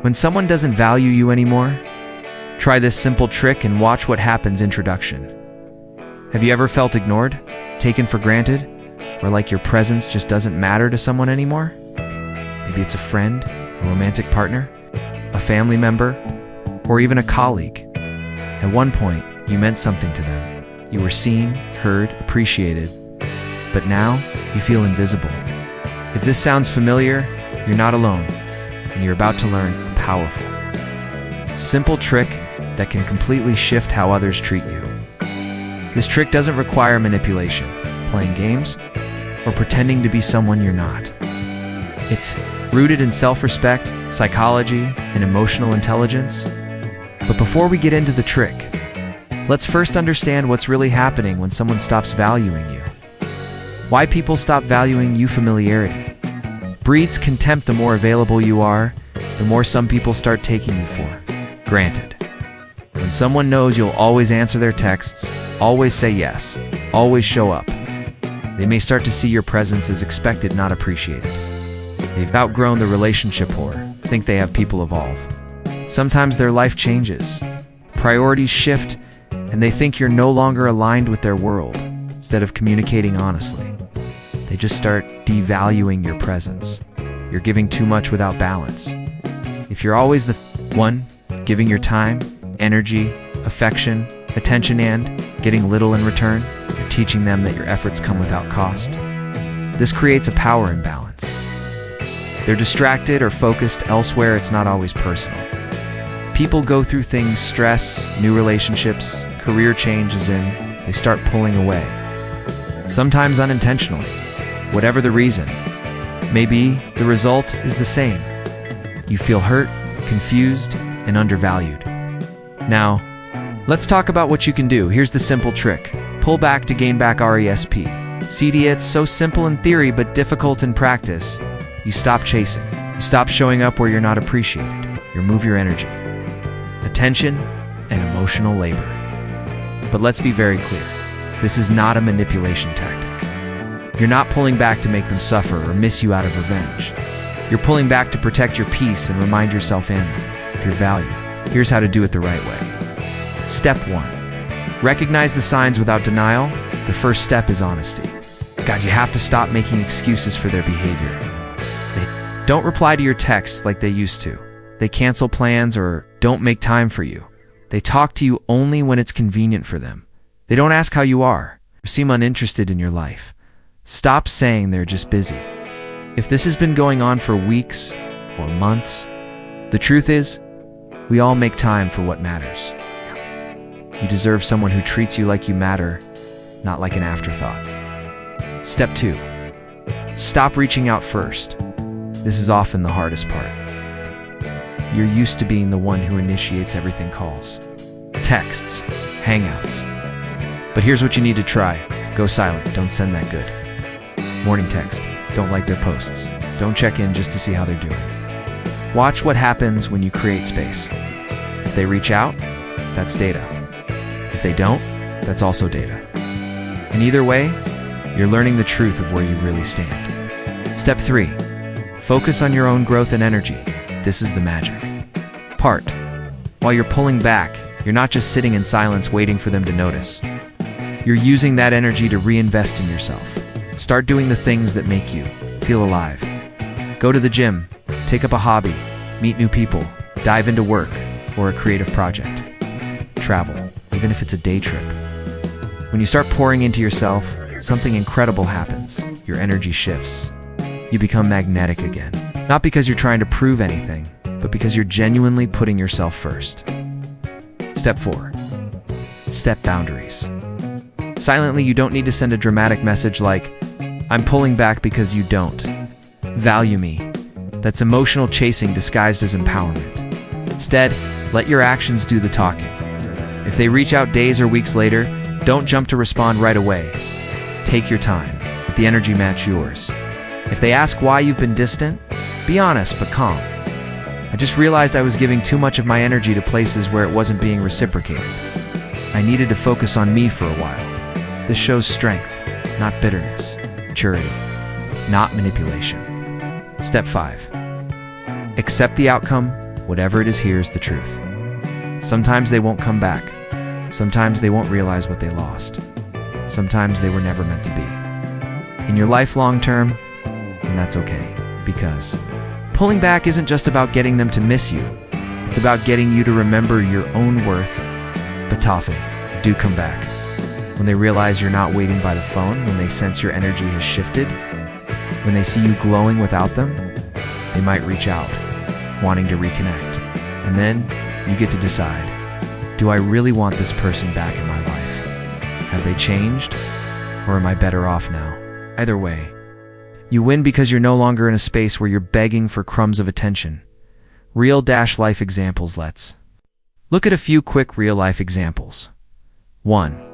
When someone doesn't value you anymore, try this simple trick and watch what happens. Introduction. Have you ever felt ignored, taken for granted, or like your presence just doesn't matter to someone anymore? Maybe it's a friend, a romantic partner, a family member, or even a colleague. At one point, you meant something to them. You were seen, heard, appreciated, but now you feel invisible. If this sounds familiar, you're not alone, and you're about to learn a powerful, simple trick that can completely shift how others treat you. This trick doesn't require manipulation, playing games, or pretending to be someone you're not. It's rooted in self-respect, psychology, and emotional intelligence. But before we get into the trick, let's first understand what's really happening when someone stops valuing you. Why people stop valuing you. Familiarity breeds contempt. The more available you are, the more some people start taking you for granted. When someone knows you'll always answer their texts, always say yes, always show up, they may start to see your presence as expected, not appreciated. They've outgrown the relationship whore, think they have people evolve. Sometimes their life changes, priorities shift, and they think you're no longer aligned with their world. Instead of communicating honestly, they just start devaluing your presence. You're giving too much without balance. If you're always the one giving your time, energy, affection, attention, and getting little in return, you're teaching them that your efforts come without cost. This creates a power imbalance. They're distracted or focused elsewhere. It's not always personal. People go through things, stress, new relationships, career changes, and they start pulling away. Sometimes unintentionally. Whatever the reason, maybe the result is the same. You feel hurt, confused, and undervalued. Now, let's talk about what you can do. Here's the simple trick. Pull back to gain back RESP. CD, it's so simple in theory, but difficult in practice. You stop chasing. You stop showing up where you're not appreciated. You remove your energy, attention, and emotional labor. But let's be very clear. This is not a manipulation tactic. You're not pulling back to make them suffer or miss you out of revenge. You're pulling back to protect your peace and remind yourself and of your value. Here's how to do it the right way. Step 1. Recognize the signs without denial. The first step is honesty. God, you have to stop making excuses for their behavior. They don't reply to your texts like they used to. They cancel plans or don't make time for you. They talk to you only when it's convenient for them. They don't ask how you are or seem uninterested in your life. Stop saying they're just busy. If this has been going on for weeks or months, the truth is, we all make time for what matters. You deserve someone who treats you like you matter, not like an afterthought. Step 2. Stop reaching out first. This is often the hardest part. You're used to being the one who initiates everything: calls, texts, hangouts. But here's what you need to try. Go silent. Don't send that good morning text. Don't like their posts. Don't check in just to see how they're doing. Watch what happens when you create space. If they reach out, that's data. If they don't, that's also data. And either way, you're learning the truth of where you really stand. Step 3. Focus on your own growth and energy. This is the magic part. While you're pulling back, you're not just sitting in silence waiting for them to notice. You're using that energy to reinvest in yourself. Start doing the things that make you feel alive. Go to the gym, take up a hobby, meet new people, dive into work or a creative project. Travel, even if it's a day trip. When you start pouring into yourself, something incredible happens. Your energy shifts. You become magnetic again. Not because you're trying to prove anything, but because you're genuinely putting yourself first. Step 4. Set boundaries. Silently, you don't need to send a dramatic message like, "I'm pulling back because you don't value me." That's emotional chasing disguised as empowerment. Instead, let your actions do the talking. If they reach out days or weeks later, don't jump to respond right away. Take your time. Let the energy match yours. If they ask why you've been distant, be honest but calm. I just realized I was giving too much of my energy to places where it wasn't being reciprocated. I needed to focus on me for a while. This shows strength, not bitterness. Maturity, not manipulation. Step 5. Accept the outcome, whatever it is, here's the truth. Sometimes they won't come back. Sometimes they won't realize what they lost. Sometimes they were never meant to be. In your life long term, and that's okay, because pulling back isn't just about getting them to miss you. It's about getting you to remember your own worth. But often, do come back. When they realize you're not waiting by the phone, when they sense your energy has shifted, when they see you glowing without them, they might reach out, wanting to reconnect. And then, you get to decide, do I really want this person back in my life? Have they changed? Or am I better off now? Either way, you win because you're no longer in a space where you're begging for crumbs of attention. Real-life examples. Let's look at a few quick real-life examples. 1.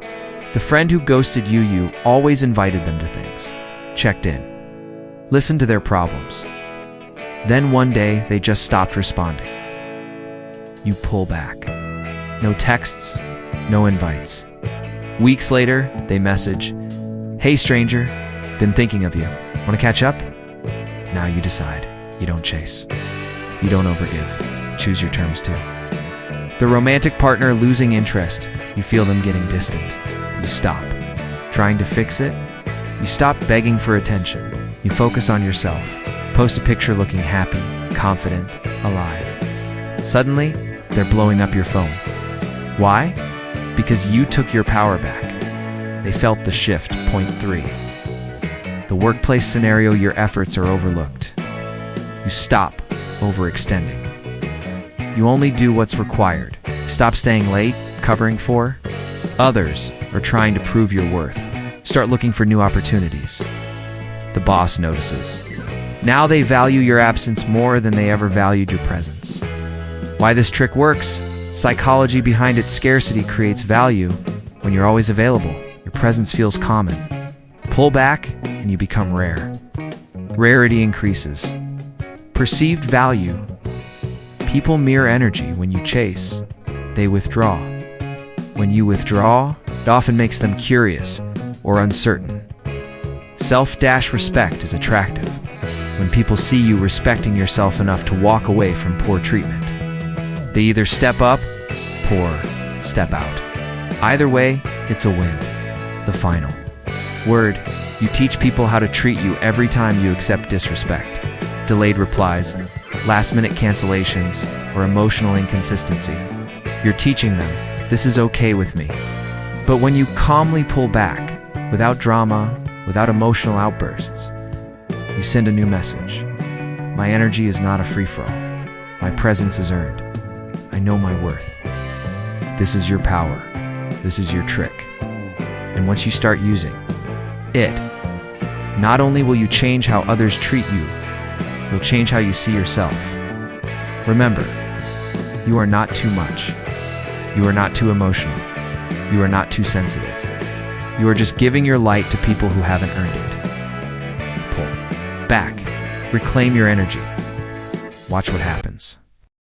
The friend who ghosted you. You always invited them to things, checked in, listened to their problems. Then one day, they just stopped responding. You pull back. No texts, no invites. Weeks later, they message, "Hey stranger, been thinking of you. Want to catch up?" Now you decide. You don't chase. You don't overgive. Choose your terms too. The romantic partner losing interest. You feel them getting distant. You stop. Trying to fix it? You stop begging for attention. You focus on yourself. Post a picture looking happy, confident, alive. Suddenly, they're blowing up your phone. Why? Because you took your power back. They felt the shift. Point 3. The workplace scenario. Your efforts are overlooked. You stop overextending. You only do what's required. Stop staying late, covering for others, or trying to prove your worth. Start looking for new opportunities. The boss notices. Now they value your absence more than they ever valued your presence. Why this trick works? Psychology behind it. Scarcity creates value. When you're always available, your presence feels common. Pull back, and you become rare. Rarity increases. Perceived value. People mirror energy. When you chase, they withdraw. When you withdraw, it often makes them curious or uncertain. Self-respect is attractive. When people see you respecting yourself enough to walk away from poor treatment, they either step up or step out. Either way, it's a win. The final word. You teach people how to treat you every time you accept disrespect. Delayed replies, last-minute cancellations, or emotional inconsistency. You're teaching them, this is okay with me. But when you calmly pull back, without drama, without emotional outbursts, you send a new message. My energy is not a free-for-all. My presence is earned. I know my worth. This is your power. This is your trick. And once you start using it, not only will you change how others treat you, you'll change how you see yourself. Remember, you are not too much. You are not too emotional. You are not too sensitive. You are just giving your light to people who haven't earned it. Pull back. Reclaim your energy. Watch what happens.